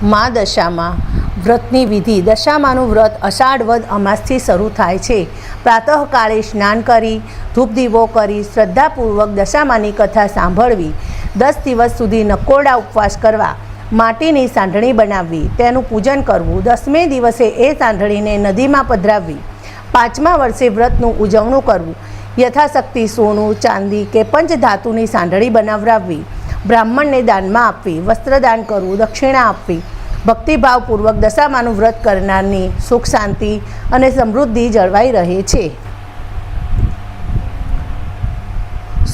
મા દશામાં વ્રતની વિધિ. દશામાનું વ્રત અષાઢ વદ અમાસથી શરૂ થાય છે. પ્રાતઃકાળે સ્નાન કરી ધૂપ દીવો કરી શ્રદ્ધાપૂર્વક દશામાની કથા સાંભળવી. 10 દિવસ સુધી નકોરડા ઉપવાસ કરવા. માટીની સાંઢણી બનાવવી, તેનું પૂજન કરવું. 10મે દિવસે એ સાંઢણીને નદીમાં પધરાવવી. 5મા વર્ષે વ્રતનું ઉજવણું કરવું. યથાશક્તિ સોનું, ચાંદી કે પંચધાતુની સાંઢણી બનાવરાવવી. બ્રાહ્મણને દાનમાં આપવી. વસ્ત્રદાન કરવું. દક્ષિણા આપવી. ભક્તિભાવપૂર્વક દશામાનું વ્રત કરનારની સુખ શાંતિ અને સમૃદ્ધિ જળવાઈ રહે છે.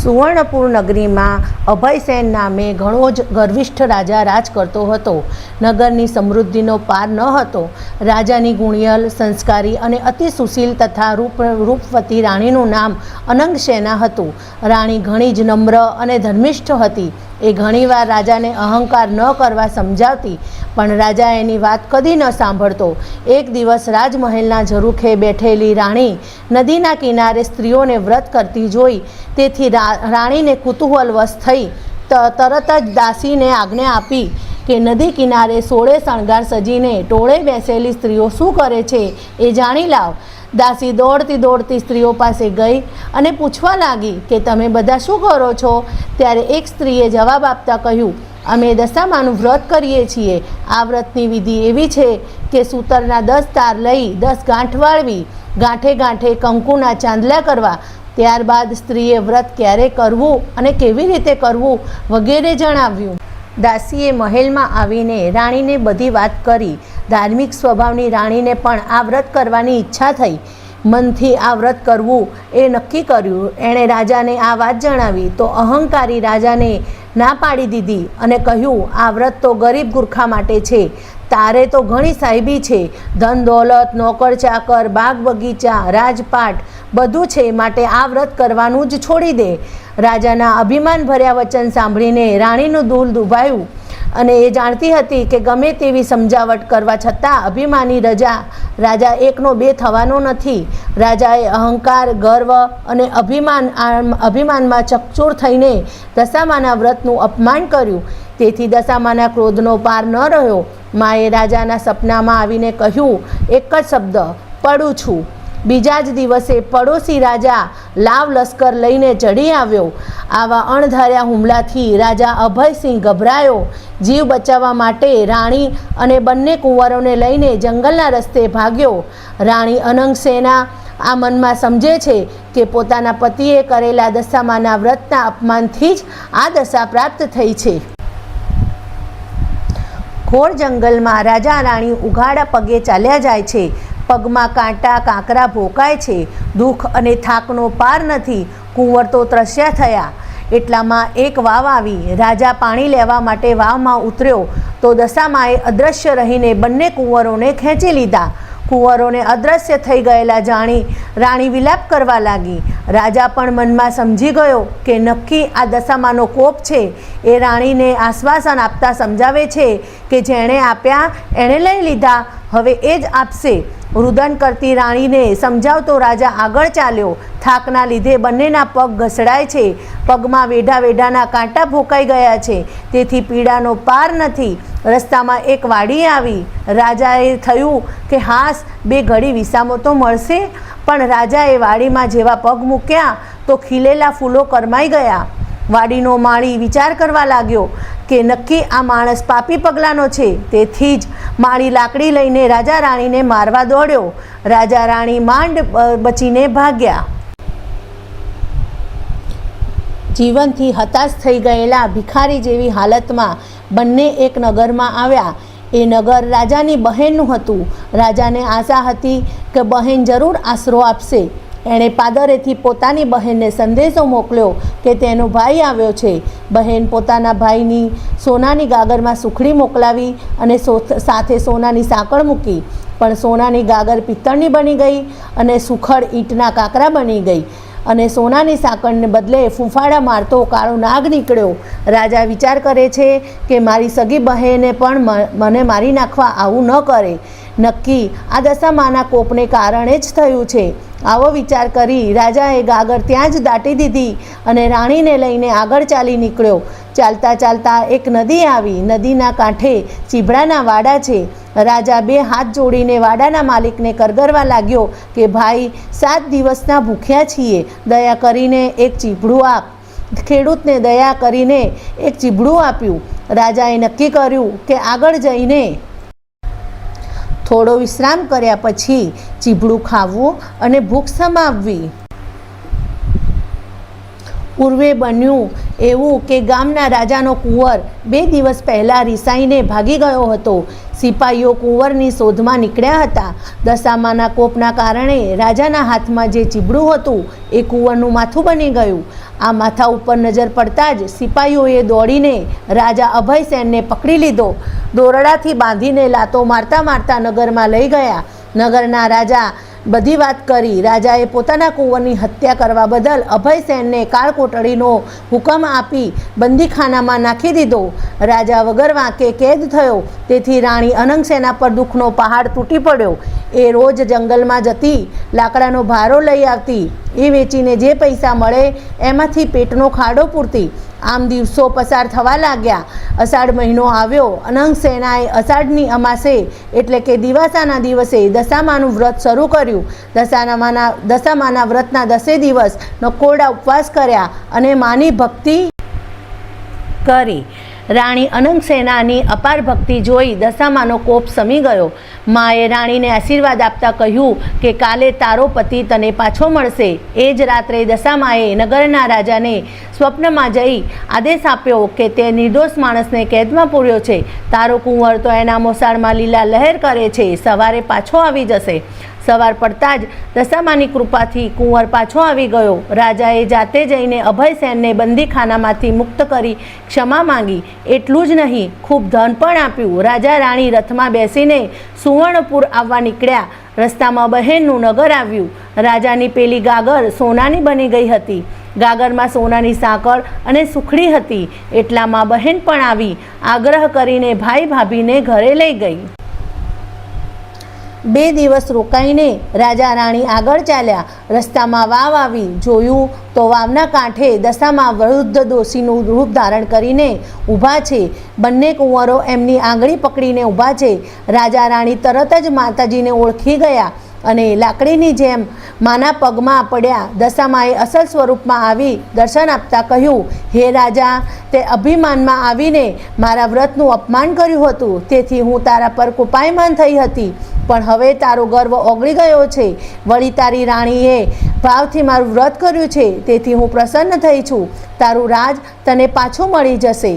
સુવર્ણપુર નગરીમાં અભયસેન નામે ઘણો જ ગર્વિષ્ઠ રાજા રાજ કરતો હતો. નગરની સમૃદ્ધિનો પાર ન હતો. રાજાની ગુણિયલ, સંસ્કારી અને અતિ સુશીલ તથા રૂપવતી રાણીનું નામ અનંગસેના હતું. રાણી ઘણી જ નમ્ર અને ધર્મિષ્ઠ હતી. એ ઘણીવાર રાજાને અહંકાર ન કરવા સમજાવતી, પણ રાજા એની વાત કદી ન સાંભળતો. એક દિવસ રાજમહેલના ઝરૂખે બેઠેલી રાણી નદીના કિનારે સ્ત્રીઓને વ્રત કરતી જોઈ. તેથી રાણીને કુતૂહલવશ થઈ તરત જ દાસીને આજ્ઞા આપી કે નદી કિનારે 16 શણગાર સજીને ટોળે બેસેલી સ્ત્રીઓ શું કરે છે એ જાણી લાવ. દાસી દોડતી સ્ત્રીઓ પાસે ગઈ અને પૂછવા લાગી કે તમે બધા શું કરો છો? ત્યારે એક સ્ત્રીએ જવાબ આપતા કહ્યું, અમે દશામાનું વ્રત કરીએ છીએ. આ વ્રતની વિધિ એવી છે કે સૂતરના 10 તાર લઈ 10 ગાંઠ વાળવી, ગાંઠે ગાંઠે કંકુના ચાંદલા કરવા. ત્યારબાદ સ્ત્રીએ વ્રત ક્યારે કરવું અને કેવી રીતે કરવું વગેરે જણાવ્યું. દાસીએ મહેલમાં આવીને રાણીને બધી વાત કરી. ધાર્મિક સ્વભાવની રાણીને પણ આ વ્રત કરવાની ઈચ્છા થઈ. મનથી આ વ્રત કરવું એ નક્કી કર્યું. એણે રાજાને આ વાત જણાવી તો અહંકારી રાજાને ના પાડી દીધી અને કહ્યું, આ વ્રત તો ગરીબ ગુરખા માટે છે. તારે તો ઘણી સાહેબી છે, ધન દોલત, નોકર ચાકર, બાગ બગીચા, રાજપાટ બધું છે, માટે આ વ્રત કરવાનું જ છોડી દે. રાજાના અભિમાન ભર્યા વચન સાંભળીને રાણીનું દિલ દુભાયું અને એ જાણતી હતી કે ગમે તેવી સમજાવટ કરવા છતાં અભિમાની રાજા એકનો બે થવાનો નથી. રાજાએ અહંકાર, ગર્વ અને અભિમાનમાં ચકચૂર થઈને દશામાના વ્રતનું અપમાન કર્યું. તેથી દશામાના ક્રોધનો પાર ન રહ્યો. માએ રાજાના સપનામાં આવીને કહ્યું એક જ શબ્દ, પડું છું. બીજા જ દિવસે પડોશી રાજા લાવ લશ્કર લઈને ચડી આવ્યો. આવા અણધાર્યા હુમલાથી રાજા અભયસિંહ ગભરાયો. જીવ બચાવવા માટે રાણી અને બંને કુંવરોને લઈને જંગલના રસ્તે ભાગ્યો. રાણી અનંગસેના આ મનમાં સમજે છે કે પોતાના પતિએ કરેલા દશામાના વ્રતના અપમાનથી જ આ દશા પ્રાપ્ત થઈ છે. ઘોર જંગલમાં રાજા રાણી ઉઘાડા પગે ચાલ્યા જાય છે. પગમાં કાંટા કાંકરા ભોકાય છે. દુઃખ અને થાકનો પાર નથી. કુંવર તો ત્રસ્યા થયા. એટલામાં એક વાવ આવી. રાજા પાણી લેવા માટે વાવમાં ઉતર્યો તો દશામાએ અદૃશ્ય રહીને બંને કુંવરોને ખેંચી લીધા. કુંવરોને અદૃશ્ય થઈ ગયેલા જાણી રાણી વિલાપ કરવા લાગી. રાજા પણ મનમાં સમજી ગયો કે નક્કી આ દશામાનો કોપ છે. એ રાણીને આશ્વાસન આપતા સમજાવે છે કે જેણે આપ્યા એણે લઈ લીધા, હવે એ જ આપશે. રુદન કરતી રાણીને સમજાવતો રાજા આગળ ચાલ્યો. થાકના લીધે બંનેના પગ ઘસડાય છે. પગમાં વેઢાના કાંટા ભોકાઈ ગયા છે. તેથી પીડાનો પાર નથી. રસ્તામાં એક વાડી આવી. રાજાએ થયું કે હાસ, બે ઘડી વિસામો તો મળશે. પણ રાજાએ વાડીમાં જેવા પગ મૂક્યા તો ખીલેલા ફૂલો કરમાઈ ગયા. વાડીનો માળી વિચાર કરવા લાગ્યો કે નક્કી આ માણસ પાપી પગલાનો છે. તેથી જ માળી લાકડી લઈને રાજા રાણીને મારવા દોડ્યો. રાજા રાણી માંડ બચીને ભાગ્યા. જીવનથી હતાશ થઈ ગયેલા ભિખારી જેવી હાલતમાં બંને એક નગરમાં આવ્યા. એ નગર રાજાની બહેનનું હતું. રાજાને આશા હતી કે બહેન જરૂર આશરો આપશે. એણે પાદરેથી પોતાની બહેનને સંદેશો મોકલ્યો કે તેનો ભાઈ આવ્યો છે. બહેન પોતાના ભાઈની સોનાની ગાગરમાં સુખડી મોકલાવી અને સાથે સોનાની સાંકળ મૂકી. પણ સોનાની ગાગર પિત્તળની બની ગઈ અને સુખડ ઈંટના કાંકરા બની ગઈ અને સોનાની સાંકળને બદલે ફૂંફાડા મારતો કાળો નાગ નીકળ્યો. રાજા વિચાર કરે છે કે મારી સગી બહેને પણ મને મારી નાખવા આવું ન કરે. નક્કી આ દશામાના કોપને કારણે જ થયું છે. આવો વિચાર કરી રાજાએ ગાગર ત્યાં જ દાટી દીધી અને રાણીને લઈને આગળ ચાલી નીકળ્યો. ચાલતા ચાલતા એક નદી આવી. નદીના કાંઠે ચીભડાના વાડા છે. રાજા બે હાથ જોડીને વાડાના માલિકને કરગરવા લાગ્યો કે ભાઈ, 7 દિવસના ભૂખ્યા છીએ, દયા કરીને એક ચીભડું આપ. ખેડૂતને દયા કરીને એક ચીભડું આપ્યું. રાજાએ નક્કી કર્યું કે આગળ જઈને થોડો વિશ્રામ કર્યા પછી ચીભડું ખાવું અને ભૂખ સમાવવી. પૂર્વે બન્યું એવું કે ગામના રાજાનો કુંવર 2 દિવસ પહેલાં રિસાઈને ભાગી ગયો હતો. સિપાહીઓ કુંવરની શોધમાં નીકળ્યા હતા. દશામાના કોપના કારણે રાજાના હાથમાં જે ચીબડું હતું એ કુંવરનું માથું બની ગયું. આ માથા ઉપર નજર પડતા જ સિપાહીઓએ દોડીને રાજા અભયસેનને પકડી લીધો. દોરડાથી બાંધીને લાતો મારતા મારતા નગરમાં લઈ ગયા. નગરના રાજા બધી વાત કરી. રાજાએ પોતાના કુંવરની હત્યા કરવા બદલ અભયસેનને કાળકોટડીનો હુકમ આપી બંદીખાનામાં નાખી દીધો. રાજા વગર વાંકે કેદ થયો. તેથી રાણી અનંગસેના પર દુઃખનો પહાડ તૂટી પડ્યો. એ રોજ જંગલમાં જતી, લાકડાનો ભારો લઈ આવતી. એ વેચીને જે પૈસા મળે એમાંથી પેટનો ખાડો પૂરતી. આમ દિવસો પસાર થવા લાગ્યા. અષાઢ મહિનો આવ્યો. અનંગસેનાએ અષાઢની અમાસે એટલે કે દિવાસાના દિવસે દશામાનું વ્રત શરૂ કર્યું. દશામાના વ્રતના 10 દિવસ નકોરડા ઉપવાસ કર્યા અને માની ભક્તિ કરી. રાણી અનંગસેનાની અપાર ભક્તિ જોઈ દશામાનો કોપ શમી ગયો. માએ રાણીને આશીર્વાદ આપતા કહ્યું કે કાલે તારો પતિ તને પાછો મળશે. એ જ રાત્રે દશામાએ નગરના રાજાને સ્વપ્નમાં જઈ આદેશ આપ્યો કે તે નિર્દોષ માણસને કેદમાં પૂર્યો છે. તારો કુંવર તો એના મોસાળમાં લીલા લહેર કરે છે, સવારે પાછો આવી જશે. સવાર પડતા જ દશામાની કૃપાથી કુંવર પાછો આવી ગયો. રાજાએ જાતે જઈને અભયસેનને બંદીખાનામાંથી મુક્ત કરી ક્ષમા માંગી. એટલું જ નહીં, ખૂબ ધન પણ આપ્યું. રાજા રાણી રથમાં બેસીને સુવર્ણપુર આવવા નીકળ્યા. રસ્તામાં બહેનનું નગર આવ્યું. રાજાની પેલી ગાગર સોનાની બની ગઈ હતી. ગાગરમાં સોનાની સાંકળ અને સુખડી હતી. એટલામાં બહેન પણ આવી. આગ્રહ કરીને ભાઈ ભાભીને ઘરે લઈ ગઈ. 2 દિવસ રોકાઈને રાજા રાણી આગળ ચાલ્યા. રસ્તામાં વાવ આવી. જોયું તો વાવના કાંઠે દશામાં વૃદ્ધ ડોશીનું રૂપ ધારણ કરીને ઊભા છે. બંને કુંવરો એમની આંગળી પકડીને ઊભા છે. રાજા રાણી તરત જ માતાજીને ઓળખી ગયા અને લાકડીની જેમ માના પગમાં પડ્યા. દશામાએ અસલ સ્વરૂપમાં આવી દર્શન આપતા કહ્યું, હે રાજા, તે અભિમાનમાં આવીને મારા વ્રતનું અપમાન કર્યું હતું. તેથી હું તારા પર કૃપાયમાન થઈ હતી. પણ હવે તારો ગર્વ ઓગળી ગયો છે. વળી તારી રાણીએ ભાવથી મારું વ્રત કર્યું છે. તેથી હું પ્રસન્ન થઈ છું. તારું રાજ તને પાછું મળી જશે.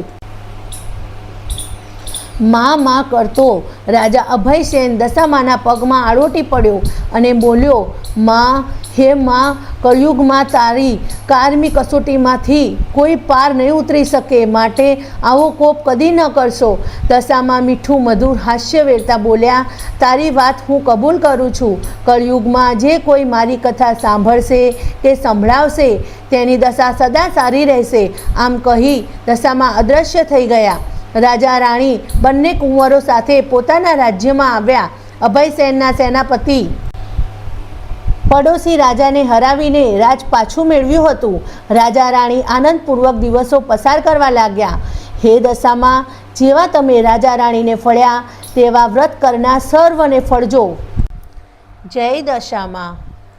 માં કરતો રાજા અભયસેન દશામાના પગમાં આડોટી પડ્યો અને બોલ્યો, માં, હે માં, કળયુગમાં તારી કારમી કસોટીમાંથી કોઈ પાર નહીં ઉતરી શકે, માટે આવો કોપ કદી ન કરશો. દશામાં મીઠું મધુર હાસ્ય વેરતા બોલ્યા, તારી વાત હું કબૂલ કરું છું. કળયુગમાં જે કોઈ મારી કથા સાંભળશે કે સંભળાવશે તેની દશા સદા સારી રહેશે. આમ કહી દશામાં અદૃશ્ય થઈ ગયા. રાજા રાણી બંને કુંવરો સાથે પોતાના રાજ્યમાં આવ્યા. અભયસેનના સેનાપતિ પડોશી રાજાને હરાવીને રાજ પાછું મેળવ્યું હતું. રાજા રાણી આનંદપૂર્વક દિવસો પસાર કરવા લાગ્યા. હે દશામાં, જેવા તમે રાજા રાણીને ફળ્યા તેવા વ્રત કરનાર સર્વને ફળજો. જય દશામાં.